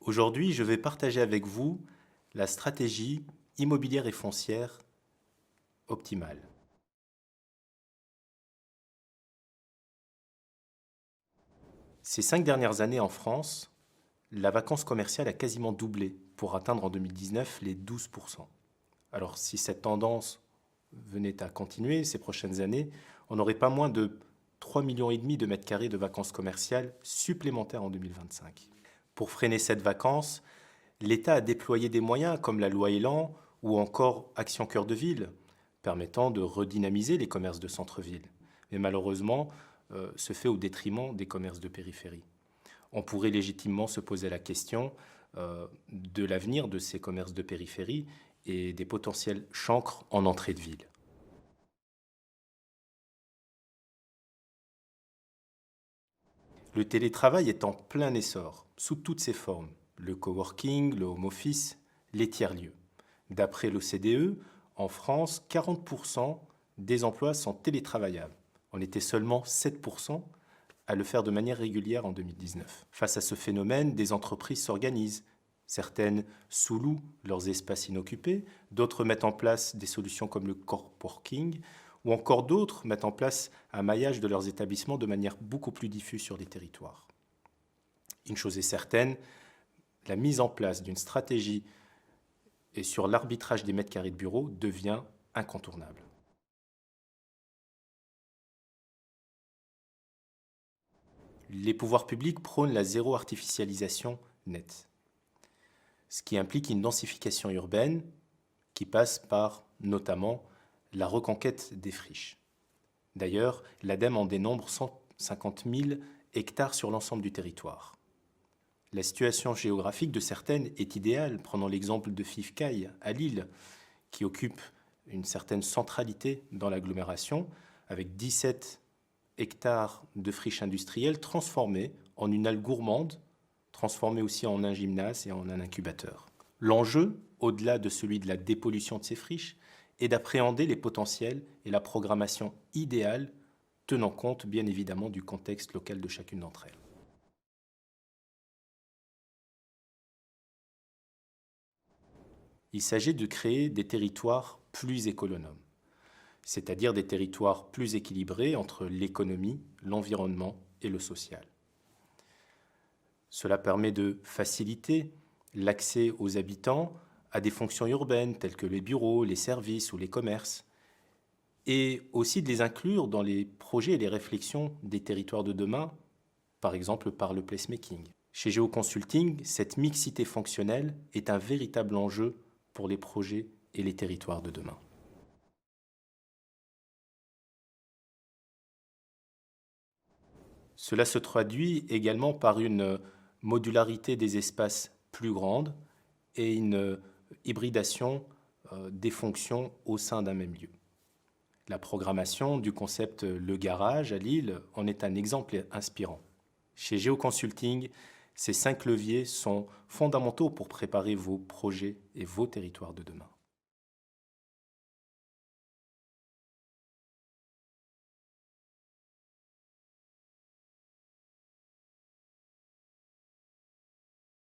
Aujourd'hui, je vais partager avec vous la stratégie immobilière et foncière optimale. Ces 5 dernières années en France, la vacance commerciale a quasiment doublé pour atteindre en 2019 les 12%. Alors si cette tendance venait à continuer ces prochaines années, on n'aurait pas moins de 3,5 millions de mètres carrés de vacances commerciales supplémentaires en 2025. Pour freiner cette vacance, l'État a déployé des moyens comme la loi Elan ou encore Action Cœur de Ville, permettant de redynamiser les commerces de centre-ville. Mais malheureusement, se fait au détriment des commerces de périphérie. On pourrait légitimement se poser la question de l'avenir de ces commerces de périphérie et des potentiels chancres en entrée de ville. Le télétravail est en plein essor, sous toutes ses formes. Le coworking, le home office, les tiers-lieux. D'après l'OCDE, en France, 40% des emplois sont télétravaillables. On était seulement 7% à le faire de manière régulière en 2019. Face à ce phénomène, des entreprises s'organisent. Certaines sous-louent leurs espaces inoccupés, d'autres mettent en place des solutions comme le coworking, ou encore d'autres mettent en place un maillage de leurs établissements de manière beaucoup plus diffuse sur les territoires. Une chose est certaine, la mise en place d'une stratégie et sur l'arbitrage des mètres carrés de bureau devient incontournable. Les pouvoirs publics prônent la zéro artificialisation nette, ce qui implique une densification urbaine qui passe par notamment la reconquête des friches. D'ailleurs, l'ADEME en dénombre 150 000 hectares sur l'ensemble du territoire. La situation géographique de certaines est idéale, prenons l'exemple de Fifcaille à Lille, qui occupe une certaine centralité dans l'agglomération, avec 17 hectares de friches industrielles transformées en une halle gourmande, transformée aussi en un gymnase et en un incubateur. L'enjeu, au-delà de celui de la dépollution de ces friches, est d'appréhender les potentiels et la programmation idéale, tenant compte bien évidemment du contexte local de chacune d'entre elles. Il s'agit de créer des territoires plus économes, c'est-à-dire des territoires plus équilibrés entre l'économie, l'environnement et le social. Cela permet de faciliter l'accès aux habitants à des fonctions urbaines telles que les bureaux, les services ou les commerces, et aussi de les inclure dans les projets et les réflexions des territoires de demain, par exemple par le placemaking. Chez Géoconsulting, cette mixité fonctionnelle est un véritable enjeu pour les projets et les territoires de demain. Cela se traduit également par une modularité des espaces plus grande et une hybridation des fonctions au sein d'un même lieu. La programmation du concept Le Garage à Lille en est un exemple inspirant. Chez Géoconsulting, ces 5 leviers sont fondamentaux pour préparer vos projets et vos territoires de demain.